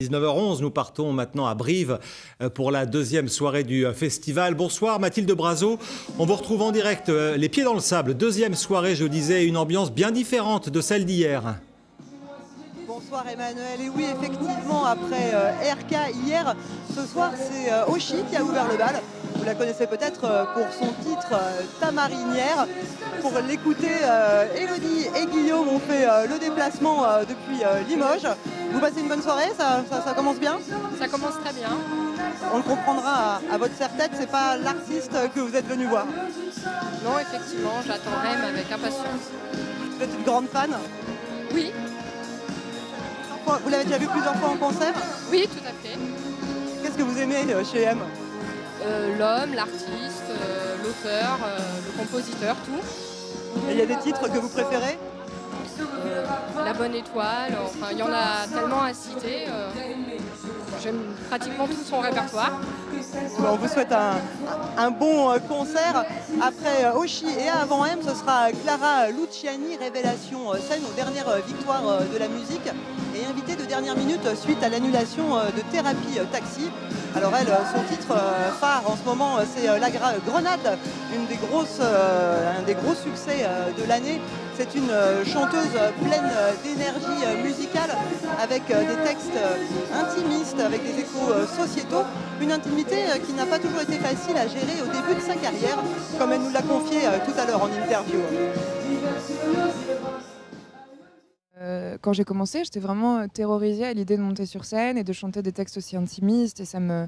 19h11, nous partons maintenant à Brive pour la deuxième soirée du festival. Bonsoir Mathilde Brazo, on vous retrouve en direct, les pieds dans le sable. Deuxième soirée, je disais, une ambiance bien différente de celle d'hier. Bonsoir Emmanuel, et oui effectivement après RK hier, ce soir c'est Oshi qui a ouvert le bal. Vous la connaissez peut-être pour son titre Ta marinière. Pour l'écouter, Elodie et Guillaume ont fait le déplacement depuis Limoges. Vous passez une bonne soirée, ça commence bien? Ça commence très bien. On le comprendra à votre serre-tête, c'est pas l'artiste que vous êtes venu voir. Non, effectivement, j'attends Rem avec impatience. Vous êtes une grande fan? Oui, Vous l'avez déjà vu plusieurs fois en concert? oui, tout à fait. Qu'est-ce que vous aimez chez M? L'homme, l'artiste, l'auteur, le compositeur, tout. Et il y a des titres que vous préférez? La bonne étoile, enfin, il y en a tellement à citer. J'aime pratiquement tout son répertoire. On vous souhaite un bon concert. Après Oshi et avant M, ce sera Clara Luciani, révélation scène aux dernières victoires de la musique et invitée de dernière minute suite à l'annulation de Thérapie Taxi. Alors elle, son titre phare en ce moment, c'est La Grenade, un des gros succès de l'année. C'est une chanteuse pleine d'énergie musicale avec des textes intimistes, avec des échos sociétaux. Une intimité qui n'a pas toujours été facile à gérer au début de sa carrière, comme elle nous l'a confié tout à l'heure en interview. Quand j'ai commencé, j'étais vraiment terrorisée à l'idée de monter sur scène et de chanter des textes aussi intimistes, et ça me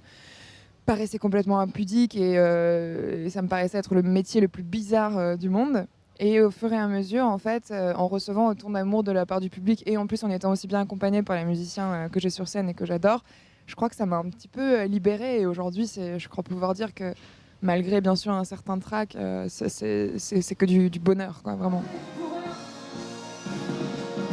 paraissait complètement impudique et ça me paraissait être le métier le plus bizarre du monde. Et au fur et à mesure, en fait, en recevant autant d'amour de la part du public et en plus en étant aussi bien accompagnée par les musiciens que j'ai sur scène et que j'adore, je crois que ça m'a un petit peu libérée. Et aujourd'hui, je crois pouvoir dire que malgré bien sûr un certain trac, c'est que du bonheur, quoi, vraiment.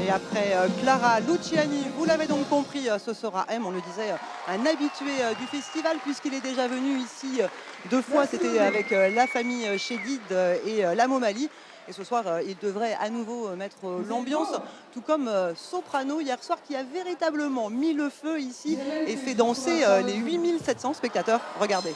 Et après Clara Luciani, vous l'avez donc compris, ce sera M, on le disait, un habitué du festival puisqu'il est déjà venu ici 2 fois. C'était avec la famille Chédid et la Momali. Et ce soir, il devrait à nouveau mettre l'ambiance, tout comme Soprano hier soir qui a véritablement mis le feu ici et fait danser les 8700 spectateurs. Regardez.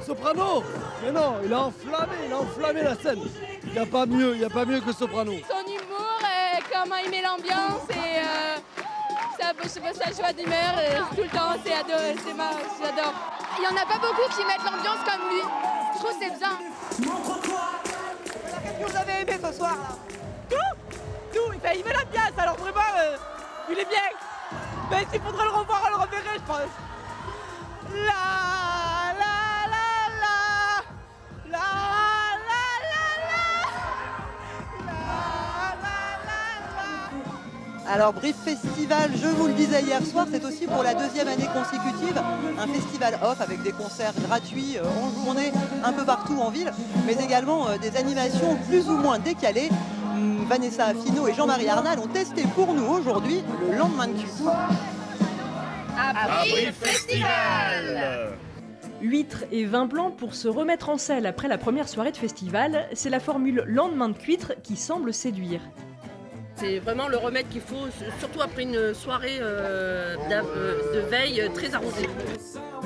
Soprano. Mais non, il a enflammé la scène. Il n'y a pas mieux que Soprano. Son humour, comment il met l'ambiance et sa joie d'humeur tout le temps, j'adore. Il n'y en a pas beaucoup qui mettent l'ambiance comme lui. Je trouve que c'est bien. Qu'est-ce que vous avez aimé ce soir là? Tout, il met la pièce, alors vraiment, il est bien. Mais s'il faudrait le revoir, on le reverrait, je pense. Alors Brive Festival, je vous le disais hier soir, c'est aussi pour la 2e année consécutive un festival off avec des concerts gratuits en journée un peu partout en ville, mais également des animations plus ou moins décalées. Vanessa Finot et Jean-Marie Arnal ont testé pour nous aujourd'hui le lendemain de cuite. À Brive Festival! Huîtres et vin blanc pour se remettre en selle après la première soirée de festival, c'est la formule lendemain de cuitre qui semble séduire. C'est vraiment le remède qu'il faut, surtout après une soirée de veille très arrosée.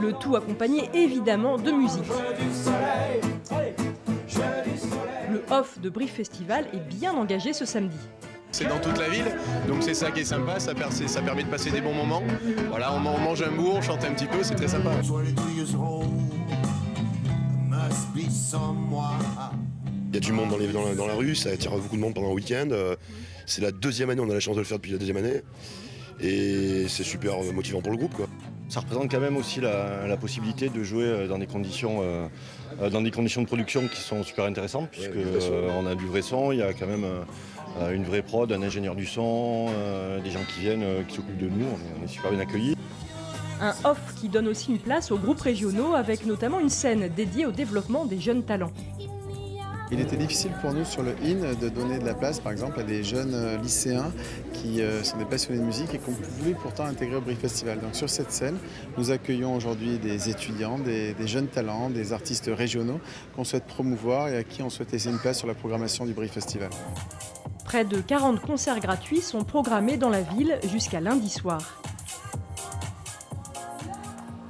Le tout accompagné évidemment de musique. Le off de Brive Festival est bien engagé ce samedi. C'est dans toute la ville, donc c'est ça qui est sympa, ça permet de passer des bons moments. Voilà, on mange un bout, on chante un petit peu, c'est très sympa. Il y a du monde dans la rue, ça attire beaucoup de monde pendant un week-end. C'est la 2e année, on a la chance de le faire depuis la 2e année. Et c'est super motivant pour le groupe, quoi. Ça représente quand même aussi la possibilité de jouer dans des conditions de production qui sont super intéressantes, puisque on a du vrai son, il y a quand même une vraie prod, un ingénieur du son, des gens qui viennent, qui s'occupent de nous, on est super bien accueillis. Un off qui donne aussi une place aux groupes régionaux avec notamment une scène dédiée au développement des jeunes talents. Il était difficile pour nous sur le IN de donner de la place par exemple à des jeunes lycéens qui sont des passionnés de musique et qu'on voulait pourtant intégrer au Brive Festival. Donc sur cette scène, nous accueillons aujourd'hui des étudiants, des jeunes talents, des artistes régionaux qu'on souhaite promouvoir et à qui on souhaite laisser une place sur la programmation du Brive Festival. Près de 40 concerts gratuits sont programmés dans la ville jusqu'à lundi soir.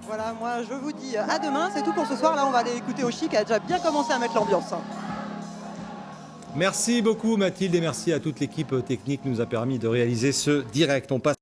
Voilà, moi je vous dis à demain, c'est tout pour ce soir. Là on va aller écouter Oshi qui a déjà bien commencé à mettre l'ambiance. Merci beaucoup Mathilde et merci à toute l'équipe technique qui nous a permis de réaliser ce direct. On passe